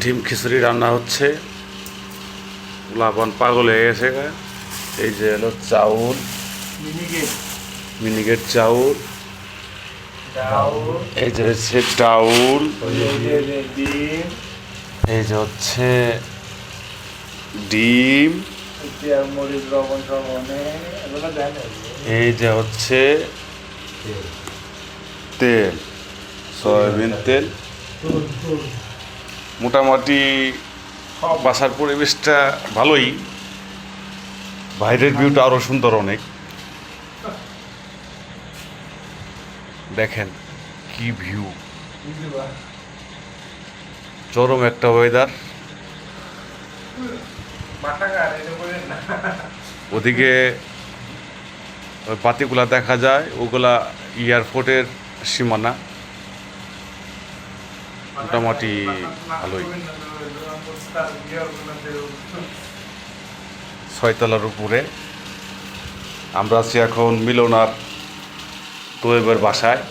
ডিম খিচুড়ি রান্না হচ্ছে। লাবণ পাগল হয়ে গেছে। এই যে হলো চাউল, মিনিকেট চাউল, এই যে হচ্ছে ডাউল, এই যে হচ্ছে ডিম, এই যে হচ্ছে তেল, সয়াবিন তেল। মোটামুটি বাসার পরিবেশটা ভালোই, বাইরের ভিউটা আরো সুন্দর অনেক। দেখেন কি ভিউ, চরম একটা ওয়েদার। ওদিকে ওই বাতিগুলা দেখা যায়, ওগুলা এয়ারপোর্টের সীমানা। মোটামুটি ভালোই, 6 তলার উপরে। আমরা আছি এখন মিলনার তোয়েবের বাসায়।